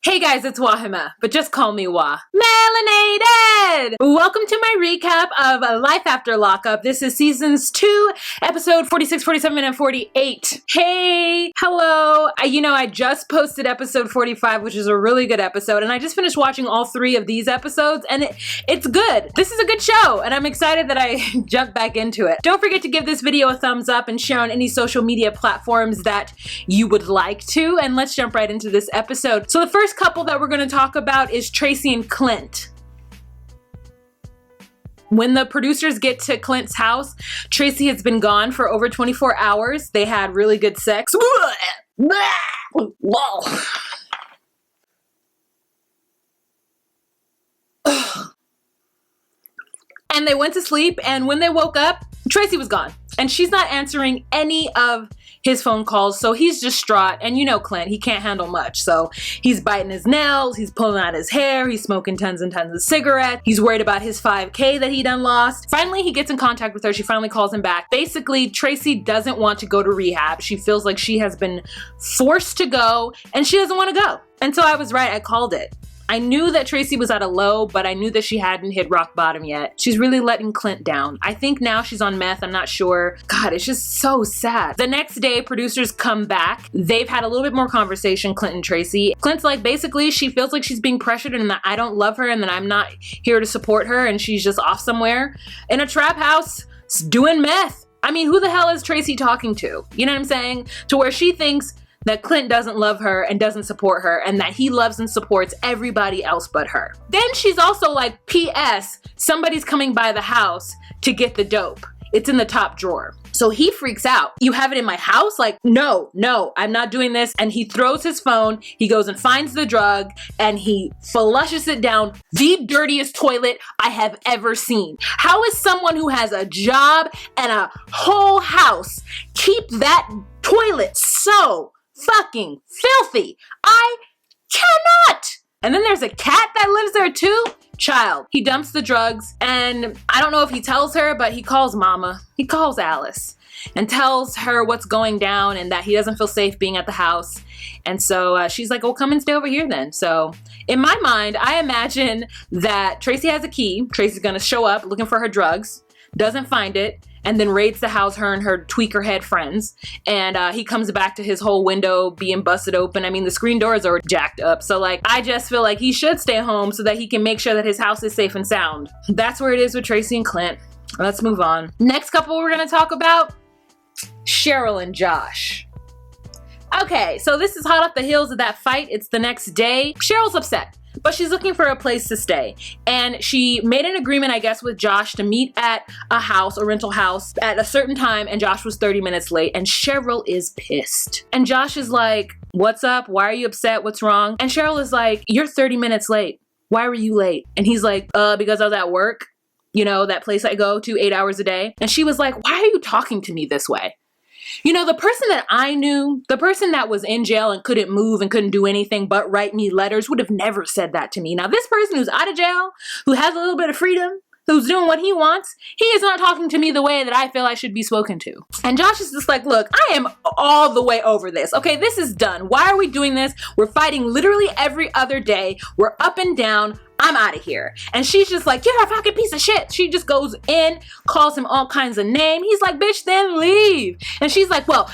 Hey guys, it's Wahima, but just call me Wah. Melanated! Welcome to my recap of Life After Lockup. This is seasons 2, episode 46, 47, and 48. Hey, hello. I just posted episode 45, which is a really good episode, and I just finished watching all 3 of these episodes, and it's good. This is a good show, and I'm excited that I jumped back into it. Don't forget to give this video a thumbs up and share on any social media platforms that you would like to, and let's jump right into this episode. So the first couple that we're going to talk about is Tracy and Clint. When the producers get to Clint's house, Tracy has been gone for over 24 hours. They had really good sex. And they went to sleep, and when they woke up, Tracy was gone. And she's not answering any of his phone calls, so he's distraught. And you know Clint, he can't handle much. So he's biting his nails, he's pulling out his hair, he's smoking tons and tons of cigarettes. He's worried about his $5K that he done lost. Finally, he gets in contact with her. She finally calls him back. Basically, Tracy doesn't want to go to rehab. She feels like she has been forced to go, and she doesn't want to go. And so I was right, I called it. I knew that Tracy was at a low, but I knew that she hadn't hit rock bottom yet. She's really letting Clint down. I think now she's on meth, I'm not sure. God, it's just so sad. The next day, producers come back. They've had a little bit more conversation, Clint and Tracy. Clint's like, basically, she feels like she's being pressured and that I don't love her and that I'm not here to support her and she's just off somewhere in a trap house doing meth. I mean, who the hell is Tracy talking to? You know what I'm saying? To where she thinks that Clint doesn't love her and doesn't support her and that he loves and supports everybody else but her. Then she's also like, P.S. somebody's coming by the house to get the dope. It's in the top drawer. So he freaks out. You have it in my house? Like, no, I'm not doing this. And he throws his phone, he goes and finds the drug, and he flushes it down the dirtiest toilet I have ever seen. How is someone who has a job and a whole house keep that toilet so fucking filthy? I cannot. And then there's a cat that lives there too. Child. He dumps the drugs, and I don't know if he tells her, but he calls Mama. He calls Alice and tells her what's going down and that he doesn't feel safe being at the house. And so she's like, well, come and stay over here then. So in my mind, I imagine that Tracy has a key. Tracy's gonna show up looking for her drugs, doesn't find it, and then raids the house, her and her tweaker head friends. And he comes back to his whole window being busted open. I mean, the screen doors are jacked up. So like, I just feel like he should stay home so that he can make sure that his house is safe and sound. That's where it is with Tracy and Clint. Let's move on. Next couple we're gonna talk about, Cheryl and Josh. Okay, so this is hot off the heels of that fight. It's the next day. Cheryl's upset, but she's looking for a place to stay. And she made an agreement, I guess, with Josh to meet at a house, a rental house, at a certain time, and Josh was 30 minutes late, and Cheryl is pissed. And Josh is like, what's up? Why are you upset? What's wrong? And Cheryl is like, you're 30 minutes late. Why were you late? And he's like, because I was at work. You know, that place I go to 8 hours a day. And she was like, why are you talking to me this way? You know, the person that I knew, the person that was in jail and couldn't move and couldn't do anything but write me letters would have never said that to me. Now, this person who's out of jail, who has a little bit of freedom, who's doing what he wants, he is not talking to me the way that I feel I should be spoken to. And Josh is just like, look, I am all the way over this. Okay, this is done. Why are we doing this? We're fighting literally every other day. We're up and down. I'm out of here. And she's just like, you're a fucking piece of shit. She just goes in, calls him all kinds of names. He's like, bitch, then leave. And she's like, well,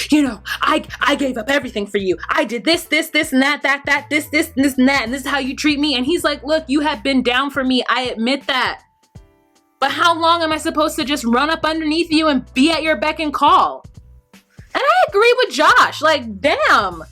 you know, I gave up everything for you. I did this, and that, this, and that, and this is how you treat me. And he's like, look, you have been down for me. I admit that. But how long am I supposed to just run up underneath you and be at your beck and call? And I agree with Josh. Like, damn.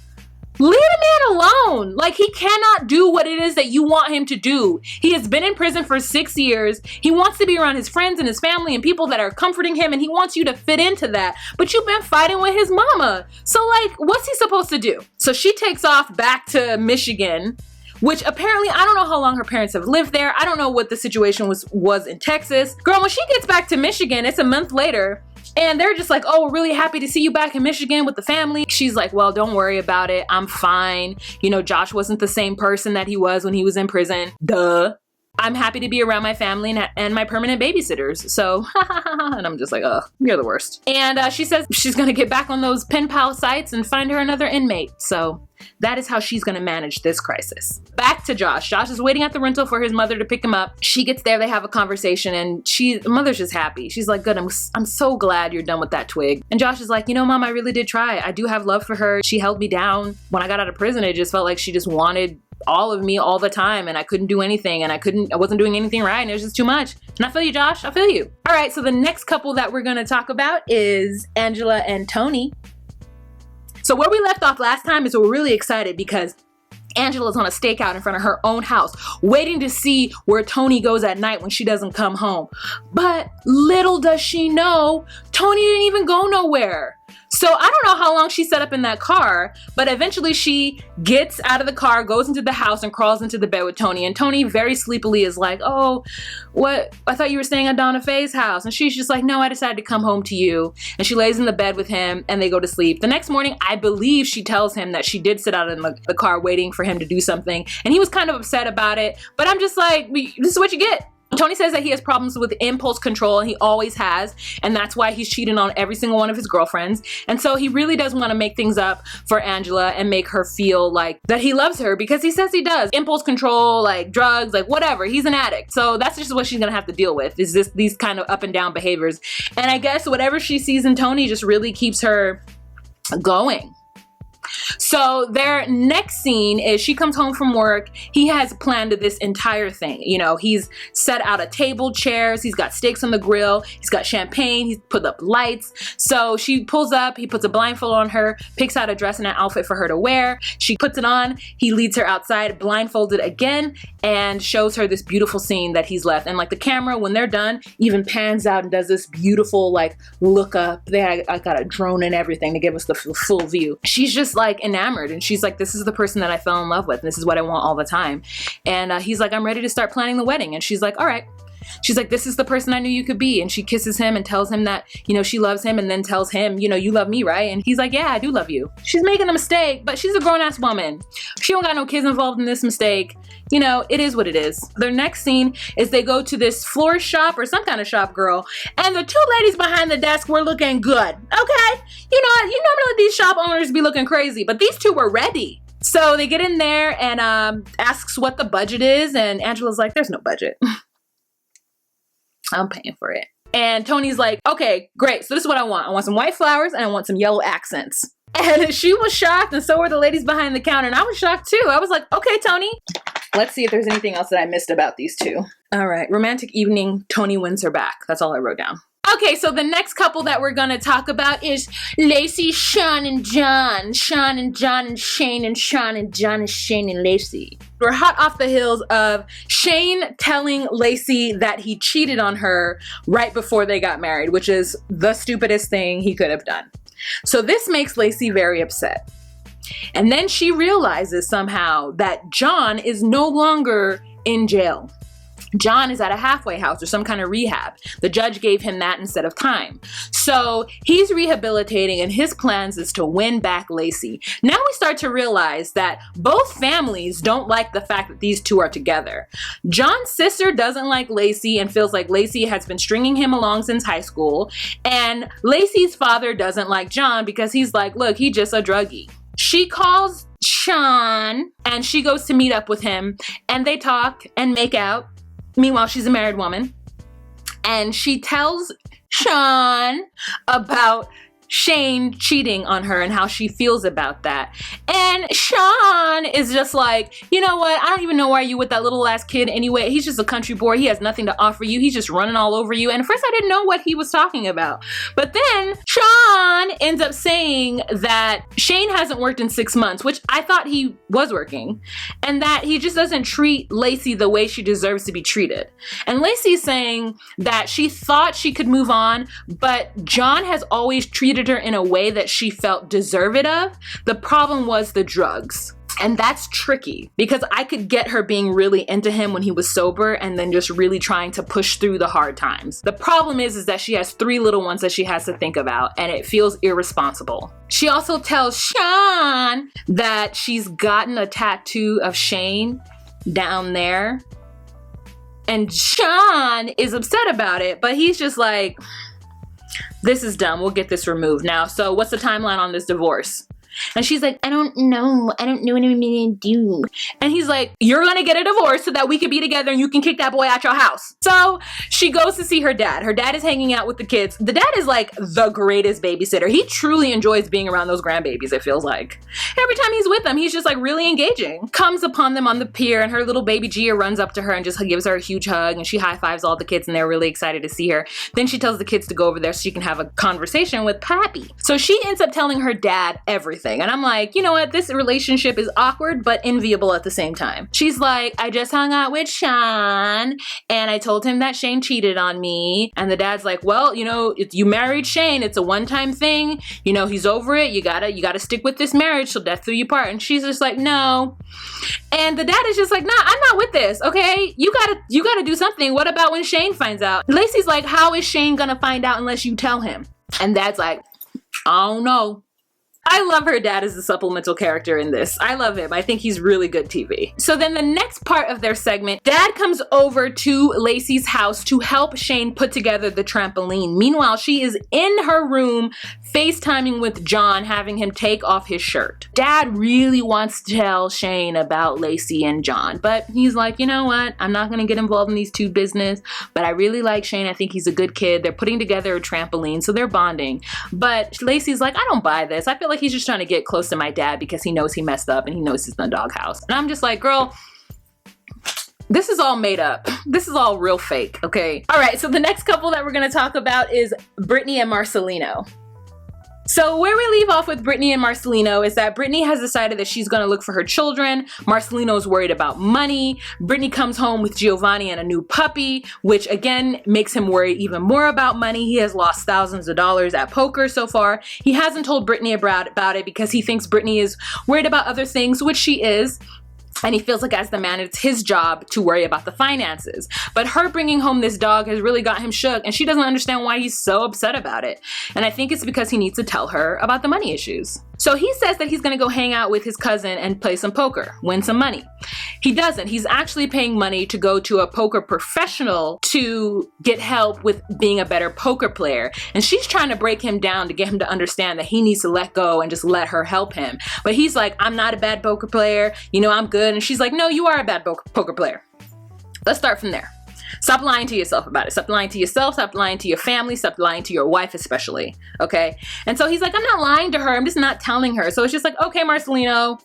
Leave the man alone. Like, he cannot do what it is that you want him to do. He has been in prison for 6 years. He wants to be around his friends and his family and people that are comforting him, and he wants you to fit into that. But you've been fighting with his mama. So, like, what's he supposed to do? So she takes off back to Michigan, which apparently, I don't know how long her parents have lived there. I don't know what the situation was in Texas. Girl, when she gets back to Michigan, it's a month later, and they're just like, oh, we're really happy to see you back in Michigan with the family. She's like, well, don't worry about it. I'm fine. You know, Josh wasn't the same person that he was when he was in prison. Duh. I'm happy to be around my family and my permanent babysitters. So, and I'm just like, ugh, you're the worst. And she says she's gonna get back on those pen pal sites and find her another inmate. So that is how she's gonna manage this crisis. Back to Josh. Josh is waiting at the rental for his mother to pick him up. She gets there, they have a conversation, and mother's just happy. She's like, good, I'm so glad you're done with that twig. And Josh is like, you know, Mom, I really did try. I do have love for her. She held me down. When I got out of prison, it just felt like she just wanted all of me all the time, and I couldn't do anything, and I wasn't doing anything right, and it was just too much. And I feel you, Josh, I feel you. All right, so the next couple that we're gonna talk about is Angela and Tony. So where we left off last time is we're really excited because Angela's on a stakeout in front of her own house, waiting to see where Tony goes at night when she doesn't come home. But little does she know, Tony didn't even go nowhere. So I don't know how long she sat up in that car, but eventually she gets out of the car, goes into the house, and crawls into the bed with Tony. And Tony very sleepily is like, oh, what? I thought you were staying at Donna Faye's house. And she's just like, no, I decided to come home to you. And she lays in the bed with him, and they go to sleep. The next morning, I believe she tells him that she did sit out in the car waiting for him to do something. And he was kind of upset about it. But I'm just like, this is what you get. Tony says that he has problems with impulse control, and he always has, and that's why he's cheating on every single one of his girlfriends. And so he really does want to make things up for Angela and make her feel like that he loves her, because he says he does. Impulse control, like drugs, like whatever. He's an addict. So that's just what she's gonna have to deal with, is these kind of up and down behaviors. And I guess whatever she sees in Tony just really keeps her going. So their next scene is she comes home from work. He has planned this entire thing. You know, he's set out a table, chairs, he's got steaks on the grill, he's got champagne, he's put up lights. So she pulls up, he puts a blindfold on her, picks out a dress and an outfit for her to wear. She puts it on, he leads her outside, blindfolded again, and shows her this beautiful scene that he's left. And like the camera, when they're done, even pans out and does this beautiful like look up. I got a drone and everything to give us the full view. She's just like enamored, and she's like, this is the person that I fell in love with, and this is what I want all the time. And he's like, I'm ready to start planning the wedding. And she's like, all right. She's like, this is the person I knew you could be. And she kisses him and tells him that, you know, she loves him, and then tells him, you know, you love me, right? And he's like, yeah, I do love you. She's making a mistake, but she's a grown-ass woman. She don't got no kids involved in this mistake. You know, it is what it is. Their next scene is they go to this florist shop or some kind of shop, girl, and the two ladies behind the desk were looking good, okay? You know, normally these shop owners be looking crazy, but these two were ready. So they get in there and asks what the budget is, and Angela's like, there's no budget. I'm paying for it. And Tony's like, okay, great. So this is what I want. I want some white flowers and I want some yellow accents. And she was shocked, and so were the ladies behind the counter. And I was shocked too. I was like, okay, Tony. Let's see if there's anything else that I missed about these two. All right, romantic evening, Tony wins her back. That's all I wrote down. Okay, so the next couple that we're gonna talk about is Lacey, Sean, and John. Sean and John and Shane, and Sean and John and Shane and Lacey. We're hot off the heels of Shane telling Lacey that he cheated on her right before they got married, which is the stupidest thing he could have done. So this makes Lacey very upset. And then she realizes somehow that John is no longer in jail. John is at a halfway house or some kind of rehab. The judge gave him that instead of time. So he's rehabilitating, and his plans is to win back Lacey. Now we start to realize that both families don't like the fact that these two are together. John's sister doesn't like Lacey and feels like Lacey has been stringing him along since high school. And Lacey's father doesn't like John because he's like, look, he's just a druggie. She calls Sean and she goes to meet up with him, and they talk and make out. Meanwhile, she's a married woman, and she tells Sean about Shane cheating on her and how she feels about that. And Sean is just like, you know what? I don't even know why you with that little ass kid anyway. He's just a country boy. He has nothing to offer you. He's just running all over you. And at first I didn't know what he was talking about. But then Sean ends up saying that Shane hasn't worked in 6 months, which I thought he was working, and that he just doesn't treat Lacey the way she deserves to be treated. And Lacey's saying that she thought she could move on, but John has always treated her in a way that she felt deserved of. The problem was the drugs. And that's tricky because I could get her being really into him when he was sober and then just really trying to push through the hard times. The problem is that she has 3 little ones that she has to think about, and it feels irresponsible. She also tells Sean that she's gotten a tattoo of Shane down there. And Sean is upset about it, but he's just like, this is dumb. We'll get this removed now. So what's the timeline on this divorce? And she's like, I don't know. I don't know what I'm gonna do. And he's like, you're gonna get a divorce so that we can be together and you can kick that boy out your house. So she goes to see her dad. Her dad is hanging out with the kids. The dad is like the greatest babysitter. He truly enjoys being around those grandbabies, it feels like. Every time he's with them, he's just like really engaging. Comes upon them on the pier and her little baby Gia runs up to her and just gives her a huge hug and she high fives all the kids and they're really excited to see her. Then she tells the kids to go over there so she can have a conversation with Pappy. So she ends up telling her dad everything. And I'm like, you know what? This relationship is awkward, but enviable at the same time. She's like, I just hung out with Sean and I told him that Shane cheated on me. And the dad's like, well, you know, you married Shane. It's a one-time thing. You know, he's over it. You gotta stick with this marriage till death do you part. And she's just like, no. And the dad is just like, nah, I'm not with this. Okay. You gotta do something. What about when Shane finds out? Lacey's like, how is Shane gonna find out unless you tell him? And Dad's like, I don't know. I love her dad as a supplemental character in this. I love him. I think he's really good TV. So then the next part of their segment, Dad comes over to Lacey's house to help Shane put together the trampoline. Meanwhile, she is in her room FaceTiming with John, having him take off his shirt. Dad really wants to tell Shane about Lacey and John, but he's like, you know what? I'm not gonna get involved in these two business, but I really like Shane. I think he's a good kid. They're putting together a trampoline, so they're bonding. But Lacey's like, I don't buy this. I feel like he's just trying to get close to my dad because he knows he messed up and he knows he's in the doghouse. And I'm just like, girl, this is all made up. This is all real fake, okay? All right, so the next couple that we're gonna talk about is Brittany and Marcelino. So where we leave off with Brittany and Marcelino is that Brittany has decided that she's gonna look for her children. Marcelino's worried about money. Brittany comes home with Giovanni and a new puppy, which again makes him worry even more about money. He has lost thousands of dollars at poker so far. He hasn't told Brittany about it because he thinks Brittany is worried about other things, which she is. And he feels like as the man, it's his job to worry about the finances. But her bringing home this dog has really got him shook and she doesn't understand why he's so upset about it. And I think it's because he needs to tell her about the money issues. So he says that he's gonna go hang out with his cousin and play some poker, win some money. He doesn't. He's actually paying money to go to a poker professional to get help with being a better poker player. And she's trying to break him down to get him to understand that he needs to let go and just let her help him. But he's like, I'm not a bad poker player. You know, I'm good. And she's like, no, you are a bad poker player. Let's start from there. Stop lying to yourself about it. Stop lying to yourself. Stop lying to your family. Stop lying to your wife especially. Okay? And so he's like, I'm not lying to her. I'm just not telling her. So it's just like, okay, Marcelino.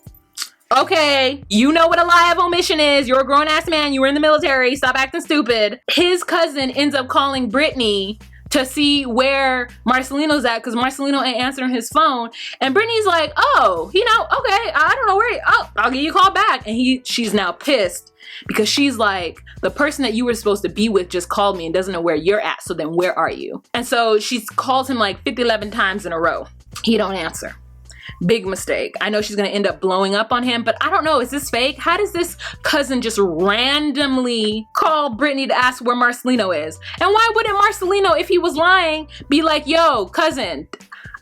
Okay, you know what a lie of omission is. You're a grown-ass man. You were in the military. Stop acting stupid. His cousin ends up calling Brittany to see where Marcelino's at because Marcelino ain't answering his phone. And Brittany's like, oh, you know, okay, I don't know where, I'll give you a call back. And she's now pissed because she's like, the person that you were supposed to be with just called me and doesn't know where you're at. So then where are you? And so she calls him like 11 times in a row. He don't answer. Big mistake. I know she's gonna end up blowing up on him, but I don't know, is this fake? How does this cousin just randomly call Brittany to ask where Marcelino is? And why wouldn't Marcelino, if he was lying, be like, yo, cousin,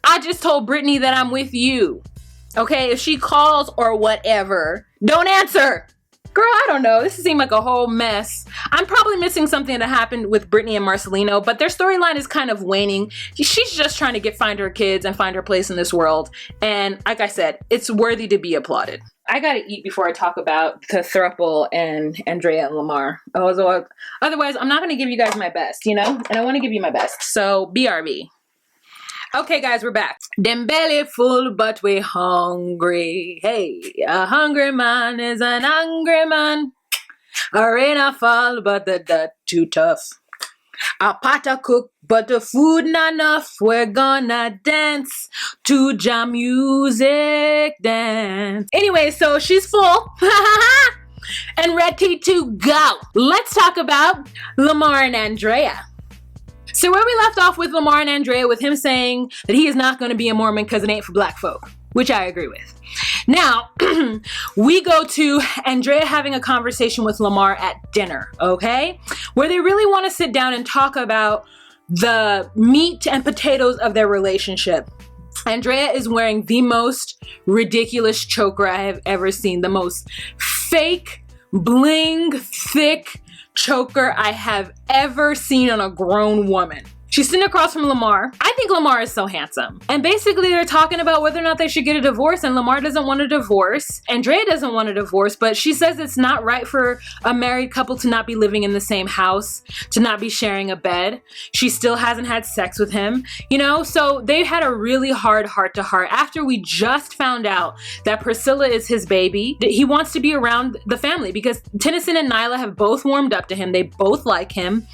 I just told Brittany that I'm with you. Okay, if she calls or whatever, don't answer. Girl, I don't know. This seemed like a whole mess. I'm probably missing something that happened with Brittany and Marcelino, but their storyline is kind of waning. She's just trying to find her kids and find her place in this world. And like I said, it's worthy to be applauded. I gotta eat before I talk about the throuple and Andrea and Lamar. Otherwise, I'm not gonna give you guys my best, you know? And I wanna give you my best. So, BRB. Okay, guys, we're back. Them belly full, but we hungry. Hey, a hungry man is an angry man. A rain a fall, but the dirt too tough. A pot a cook, but the food not enough. We're gonna dance to jam music dance. Anyway, so she's full. And ready to go. Let's talk about Lamar and Andrea. So where we left off with Lamar and Andrea, with him saying that he is not going to be a Mormon because it ain't for black folk, which I agree with. Now, we go to Andrea having a conversation with Lamar at dinner, okay? Where they really want to sit down and talk about the meat and potatoes of their relationship. Andrea is wearing the most ridiculous choker I have ever seen. The most fake, bling, thick choker I have ever seen on a grown woman. She's sitting across from Lamar. I think Lamar is so handsome. And basically they're talking about whether or not they should get a divorce, and Lamar doesn't want a divorce. Andrea doesn't want a divorce, but she says it's not right for a married couple to not be living in the same house, to not be sharing a bed. She still hasn't had sex with him, you know? So they had a really hard heart-to-heart after we just found out that Priscilla is his baby. He wants to be around the family because Tennyson and Nyla have both warmed up to him. They both like him.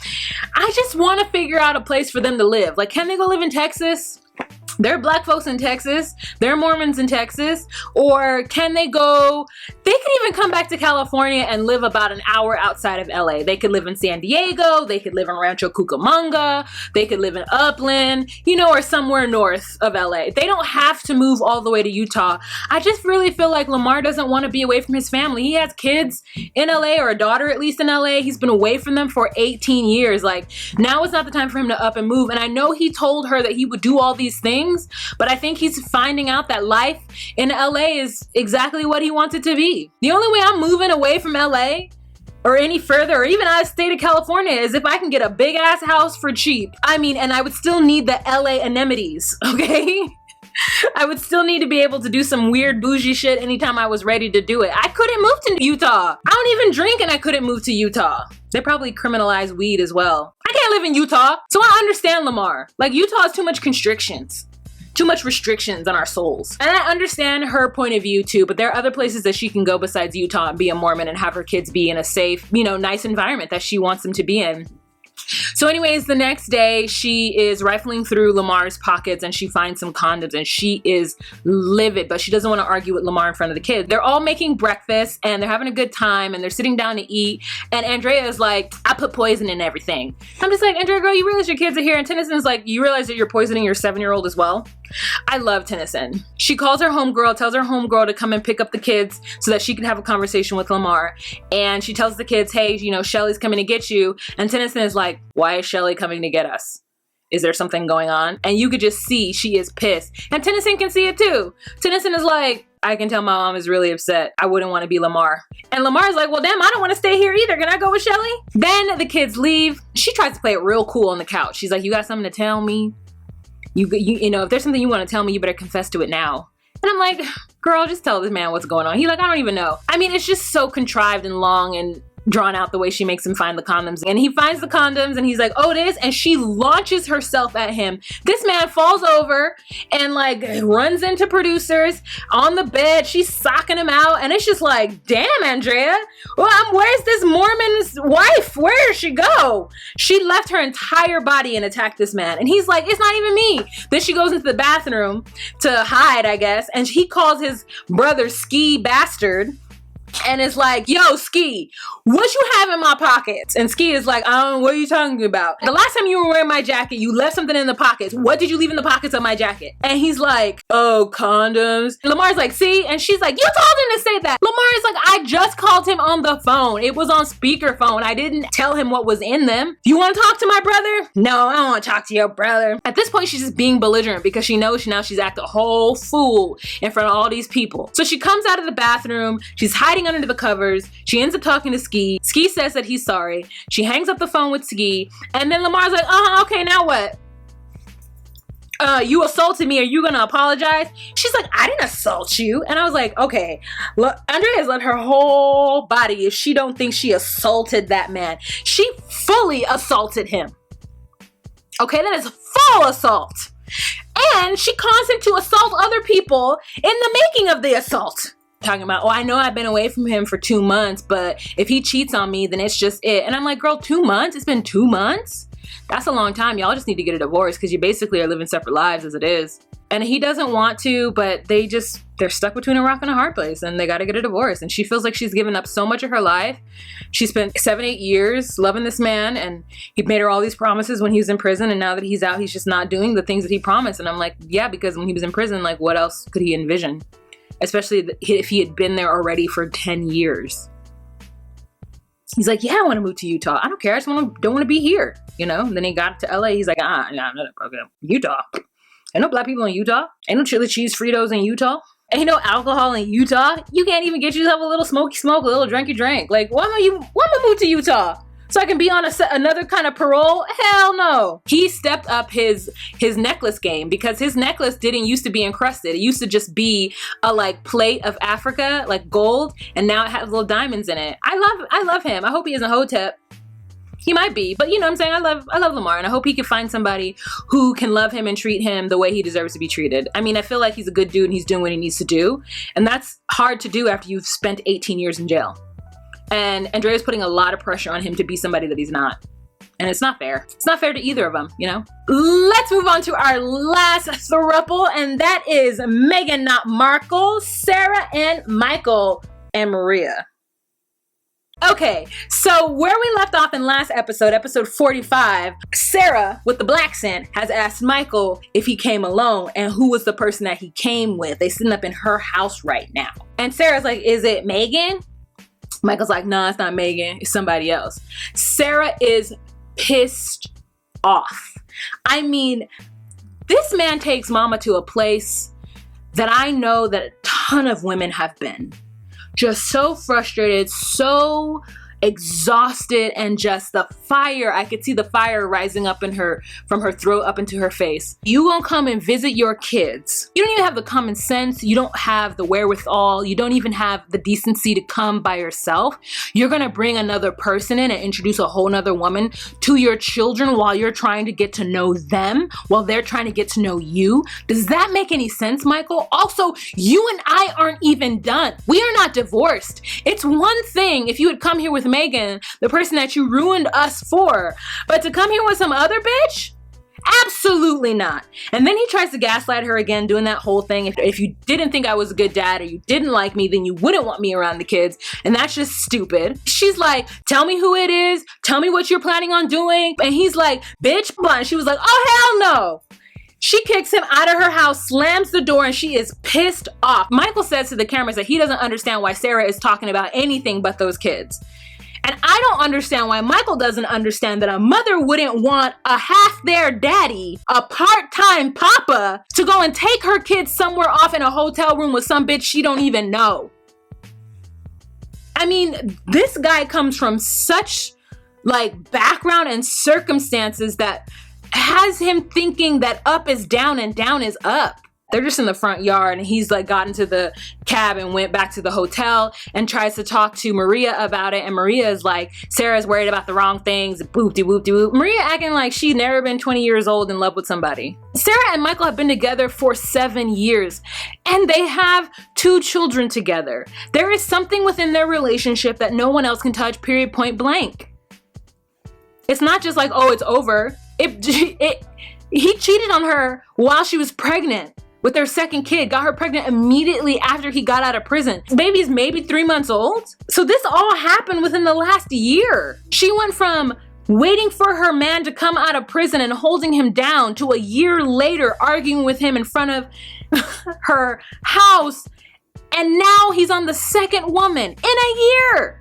I just want to figure out a place for them to live. Like, can they go live in Texas? There are black folks in Texas. There are Mormons in Texas. Or can they go, they could even come back to California and live about an hour outside of LA. They could live in San Diego. They could live in Rancho Cucamonga. They could live in Upland, you know, or somewhere north of LA. They don't have to move all the way to Utah. I just really feel like Lamar doesn't want to be away from his family. He has kids in LA, or a daughter at least in LA. He's been away from them for 18 years. Like, now is not the time for him to up and move. And I know he told her that he would do all these things, but I think he's finding out that life in LA is exactly what he wants it to be. The only way I'm moving away from LA or any further, or even out of state of California, is if I can get a big ass house for cheap. I mean, and I would still need the LA amenities, okay? I would still need to be able to do some weird bougie shit anytime I was ready to do it. I couldn't move to Utah. I don't even drink and I couldn't move to Utah. They probably criminalize weed as well. I can't live in Utah. So I understand Lamar. Like, Utah has too much constrictions. Too much restrictions on our souls. And I understand her point of view too, but there are other places that she can go besides Utah and be a Mormon and have her kids be in a safe, you know, nice environment that she wants them to be in. So anyways, the next day she is rifling through Lamar's pockets and she finds some condoms and she is livid, but she doesn't want to argue with Lamar in front of the kids. They're all making breakfast and they're having a good time and they're sitting down to eat, and Andrea is like, I put poison in everything. I'm just like, Andrea girl, you realize your kids are here? And Tennyson's like, you realize that you're poisoning your 7-year-old as well? I love Tennyson. She calls her homegirl, tells her homegirl to come and pick up the kids so that she can have a conversation with Lamar. And she tells the kids, hey, you know, Shelly's coming to get you. And Tennyson is like, why is Shelly coming to get us? Is there something going on? And you could just see she is pissed. And Tennyson can see it too. Tennyson is like, I can tell my mom is really upset. I wouldn't want to be Lamar. And Lamar's like, well, damn, I don't want to stay here either. Can I go with Shelly? Then the kids leave. She tries to play it real cool on the couch. She's like, you got something to tell me? You know, if there's something you want to tell me, you better confess to it now. And I'm like, girl, just tell this man what's going on. He's like, I don't even know. I mean, it's just so contrived and long and drawn out the way she makes him find the condoms. And he finds the condoms and he's like, oh, it is. And she launches herself at him. This man falls over and like runs into producers on the bed. She's socking him out. And it's just like, damn, Andrea. Well, where's this Mormon's wife? Where did she go? She left her entire body and attacked this man. And he's like, it's not even me. Then she goes into the bathroom to hide, I guess. And he calls his brother Ski bastard. And it's like, yo, Ski, what you have in my pockets? And Ski is like, I don't know, what are you talking about? The last time you were wearing my jacket, you left something in the pockets. What did you leave in the pockets of my jacket? And he's like, oh, condoms. And Lamar's like, see? And she's like, you told him to say that. Lamar is like, I just called him on the phone. It was on speakerphone. I didn't tell him what was in them. You want to talk to my brother? No, I don't want to talk to your brother. At this point, she's just being belligerent because she knows now she's acting a whole fool in front of all these people. So she comes out of the bathroom. She's hiding under the covers. She ends up talking to Ski. Ski says that he's sorry. She hangs up the phone with Ski. And then Lamar's like, okay, now what? You assaulted me. Are you gonna apologize? She's like, I didn't assault you. And I was like, okay, look, Andrea has let her whole body if she don't think she assaulted that man. She fully assaulted him. Okay, that is full assault. And she caused him to assault other people in the making of the assault. Talking about, oh, I know I've been away from him for 2 months, but if he cheats on me, then it's just it. And I'm like, girl, 2 months? It's been 2 months? That's a long time. Y'all just need to get a divorce because you basically are living separate lives as it is. And he doesn't want to, but they're stuck between a rock and a hard place and they got to get a divorce. And she feels like she's given up so much of her life. She spent 7-8 years loving this man and he made her all these promises when he was in prison. And now that he's out, he's just not doing the things that he promised. And I'm like, yeah, because when he was in prison, like what else could he envision? Especially if he had been there already for 10 years. He's like, yeah, I want to move to Utah. I don't care. I just don't want to be here. You know? And then he got to LA. He's like, okay, Utah. Ain't no black people in Utah. Ain't no chili cheese Fritos in Utah. Ain't no alcohol in Utah. You can't even get yourself a little smoky smoke, a little drinky drink. Like, why am I move to Utah? so I can be on another kind of parole? Hell no. He stepped up his necklace game, because his necklace didn't used to be encrusted. It used to just be a like plate of Africa, like gold, and now it has little diamonds in it. I love him. I hope he isn't Hotep. He might be, but you know what I'm saying? I love Lamar, and I hope he can find somebody who can love him and treat him the way he deserves to be treated. I mean, I feel like he's a good dude and he's doing what he needs to do, and that's hard to do after you've spent 18 years in jail. And Andrea's putting a lot of pressure on him to be somebody that he's not. And it's not fair. It's not fair to either of them, you know? Let's move on to our last throuple, and that is Megan, not Markle, Sarah and Michael and Maria. Okay, so where we left off in last episode, episode 45, Sarah, with the black scent, has asked Michael if he came alone and who was the person that he came with. They sitting up in her house right now. And Sarah's like, is it Megan? Michael's like, no, it's not Megan, it's somebody else. Sarah is pissed off. I mean, this man takes mama to a place that I know that a ton of women have been. Just so frustrated, so exhausted, and just the fire. I could see the fire rising up in her, from her throat up into her face. You gonna come and visit your kids. You don't even have the common sense. You don't have the wherewithal. You don't even have the decency to come by yourself. You're gonna bring another person in and introduce a whole nother woman to your children while you're trying to get to know them, while they're trying to get to know you. Does that make any sense, Michael? Also, you and I aren't even done. We are not divorced. It's one thing if you had come here with Megan, the person that you ruined us for, but to come here with some other bitch? Absolutely not. And then he tries to gaslight her again, doing that whole thing. If you didn't think I was a good dad, or you didn't like me, then you wouldn't want me around the kids. And that's just stupid. She's like, tell me who it is. Tell me what you're planning on doing. And he's like, bitch, and she was like, oh, hell no. She kicks him out of her house, slams the door, and she is pissed off. Michael says to the cameras that he doesn't understand why Sarah is talking about anything but those kids. And I don't understand why Michael doesn't understand that a mother wouldn't want a half their daddy, a part-time papa, to go and take her kids somewhere off in a hotel room with some bitch she don't even know. I mean, this guy comes from such like background and circumstances that has him thinking that up is down and down is up. They're just in the front yard, and he's like got into the cab and went back to the hotel and tries to talk to Maria about it. And Maria is like, Sarah's worried about the wrong things. Boop-de-boop-de-boop. Maria acting like she'd never been 20 years old in love with somebody. Sarah and Michael have been together for 7 years, and they have 2 children together. There is something within their relationship that no one else can touch, period, point blank. It's not just like, oh, it's over. He cheated on her while she was pregnant with their second kid, got her pregnant immediately after he got out of prison. Baby's maybe 3 months old. So this all happened within the last year. She went from waiting for her man to come out of prison and holding him down to a year later arguing with him in front of her house. And now he's on the second woman in a year.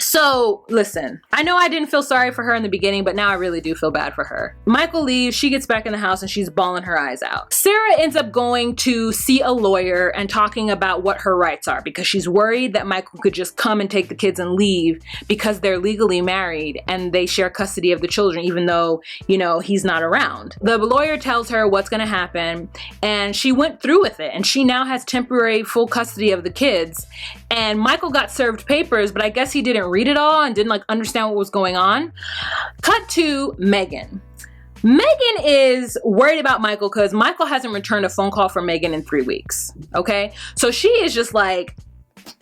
So listen, I know I didn't feel sorry for her in the beginning, but now I really do feel bad for her. Michael leaves, she gets back in the house, and she's bawling her eyes out. Sarah ends up going to see a lawyer and talking about what her rights are, because she's worried that Michael could just come and take the kids and leave because they're legally married and they share custody of the children, even though, you know, he's not around. The lawyer tells her what's gonna happen, and she went through with it, and she now has temporary full custody of the kids. And Michael got served papers, but I guess he didn't read it all and didn't like understand what was going on. Cut to Megan. Megan is worried about Michael because Michael hasn't returned a phone call from Megan in 3 weeks. Okay, so she is just like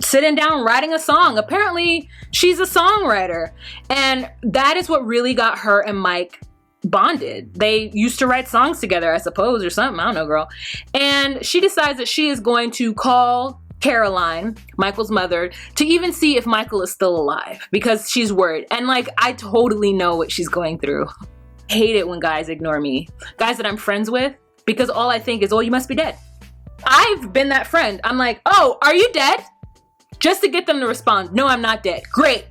sitting down writing a song. Apparently she's a songwriter, and that is what really got her and Mike bonded. They used to write songs together, I suppose, or something. I don't know, girl. And she decides that she is going to call Caroline, Michael's mother, to even see if Michael is still alive, because she's worried. And like, I totally know what she's going through. I hate it when guys ignore me. Guys that I'm friends with, because all I think is, oh, you must be dead. I've been that friend. I'm like, oh, are you dead? Just to get them to respond, no, I'm not dead. Great.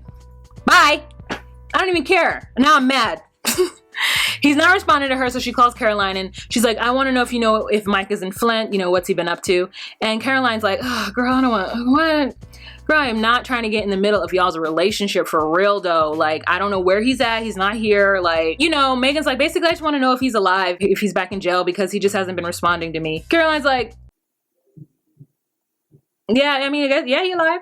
Bye. I don't even care. Now I'm mad. He's not responding to her, so she calls Caroline, and she's like, I want to know if you know if Mike is in Flint, you know, what's he been up to? And Caroline's like, oh, girl, I don't want, what? Girl, I am not trying to get in the middle of y'all's relationship for real though. Like, I don't know where he's at. He's not here. Like, you know, Megan's like, basically, I just want to know if he's alive, if he's back in jail, because he just hasn't been responding to me. Caroline's like, yeah, I mean, I guess, yeah, he's alive.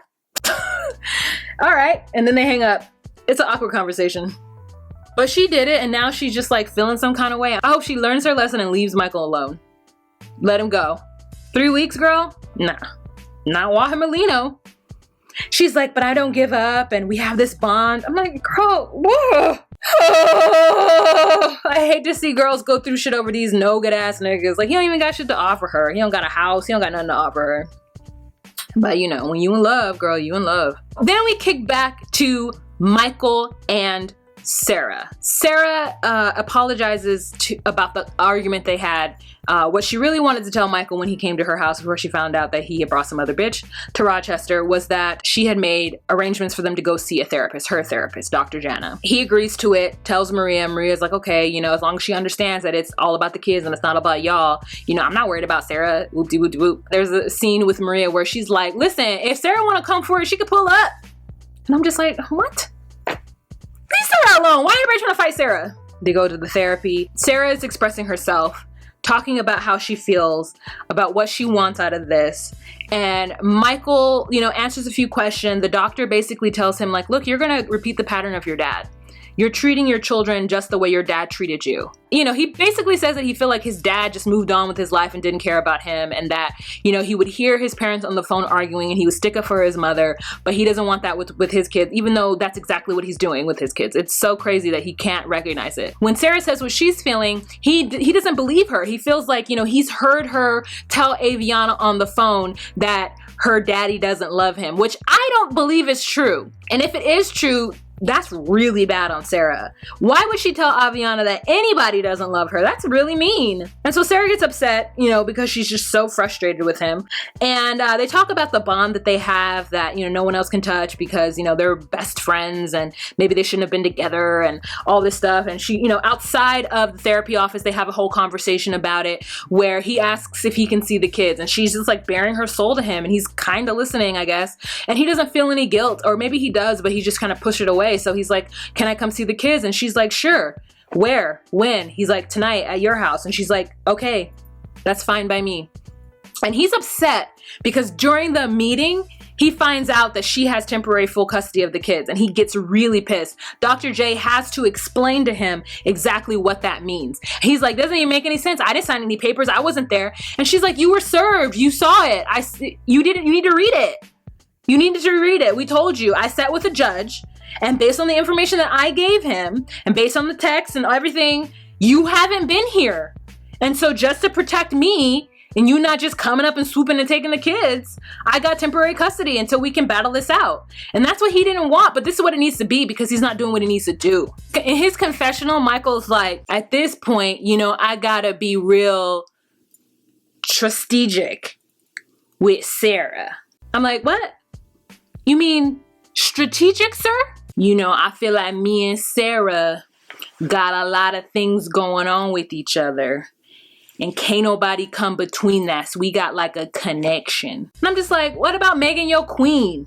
All right. And then they hang up. It's an awkward conversation. But she did it, and now she's just like feeling some kind of way. I hope she learns her lesson and leaves Michael alone. Let him go. 3 weeks, girl? Nah. Not Marcelino. She's like, but I don't give up, and we have this bond. I'm like, girl, whoa. I hate to see girls go through shit over these no good ass niggas. Like, he don't even got shit to offer her. He don't got a house. He don't got nothing to offer her. But you know, when you in love, girl, you in love. Then we kick back to Michael and Sarah. Sarah apologizes about the argument they had. What she really wanted to tell Michael when he came to her house before she found out that he had brought some other bitch to Rochester was that she had made arrangements for them to go see a therapist, her therapist, Dr. Jana. He agrees to it, tells Maria. Maria's like, okay, you know, as long as she understands that it's all about the kids and it's not about y'all, you know, I'm not worried about Sarah. Whoop-de-whoop-de-whoop. There's a scene with Maria where she's like, listen, if Sarah want to come for it, she could pull up. And I'm just like, what? Leave Sarah alone. Why are everybody trying to fight Sarah? They go to the therapy. Sarah is expressing herself, talking about how she feels, about what she wants out of this. And Michael, you know, answers a few questions. The doctor basically tells him, like, look, you're going to repeat the pattern of your dad. You're treating your children just the way your dad treated you. You know, he basically says that he felt like his dad just moved on with his life and didn't care about him, and that, you know, he would hear his parents on the phone arguing and he would stick up for his mother, but he doesn't want that with his kids, even though that's exactly what he's doing with his kids. It's so crazy that he can't recognize it. When Sarah says what she's feeling, he doesn't believe her. He feels like, you know, he's heard her tell Aviana on the phone that her daddy doesn't love him, which I don't believe is true. And if it is true, that's really bad on Sarah. Why would she tell Aviana that anybody doesn't love her? That's really mean. And so Sarah gets upset, you know, because she's just so frustrated with him. And they talk about the bond that they have that, you know, no one else can touch because, you know, they're best friends and maybe they shouldn't have been together and all this stuff. And she, you know, outside of the therapy office, they have a whole conversation about it where he asks if he can see the kids, and she's just like bearing her soul to him, and he's kind of listening, I guess. And he doesn't feel any guilt, or maybe he does, but he just kind of pushed it away. So he's like, can I come see the kids? And she's like, sure. Where? When? He's like, tonight at your house. And she's like, okay, that's fine by me. And he's upset because during the meeting, he finds out that she has temporary full custody of the kids, and he gets really pissed. Dr. J has to explain to him exactly what that means. He's like, doesn't even make any sense. I didn't sign any papers. I wasn't there. And she's like, you were served. You saw it. You need to read it. You needed to read it. We told you. I sat with a judge, and based on the information that I gave him, and based on the text and everything, you haven't been here. And so just to protect me, and you not just coming up and swooping and taking the kids, I got temporary custody until we can battle this out. And that's what he didn't want, but this is what it needs to be because he's not doing what he needs to do. In his confessional, Michael's like, at this point, you know, I gotta be real strategic with Sarah. I'm like, what? You mean strategic, sir? You know, I feel like me and Sarah got a lot of things going on with each other. And can't nobody come between that. So we got like a connection. And I'm just like, what about Megan, your queen?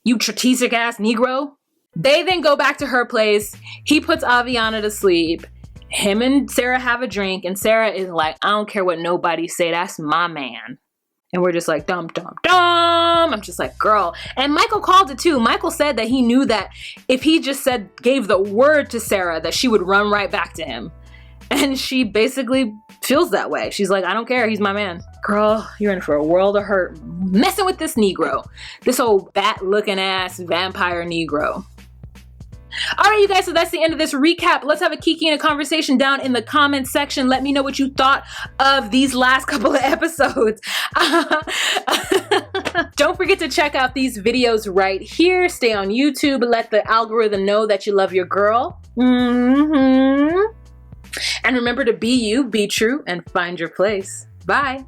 You strategic ass Negro. They then go back to her place. He puts Aviana to sleep. Him and Sarah have a drink. And Sarah is like, I don't care what nobody say. That's my man. And we're just like, dum, dum, dum. I'm just like, girl. And Michael called it too. Michael said that he knew that if he just gave the word to Sarah, that she would run right back to him. And she basically feels that way. She's like, I don't care. He's my man. Girl, you're in for a world of hurt messing with this Negro. This old bat-looking ass vampire Negro. All right, you guys, so that's the end of this recap. Let's have a kiki and a conversation down in the comments section. Let me know what you thought of these last couple of episodes. Don't forget to check out these videos right here. Stay on YouTube. Let the algorithm know that you love your girl. And remember to be you, be true, and find your place. Bye.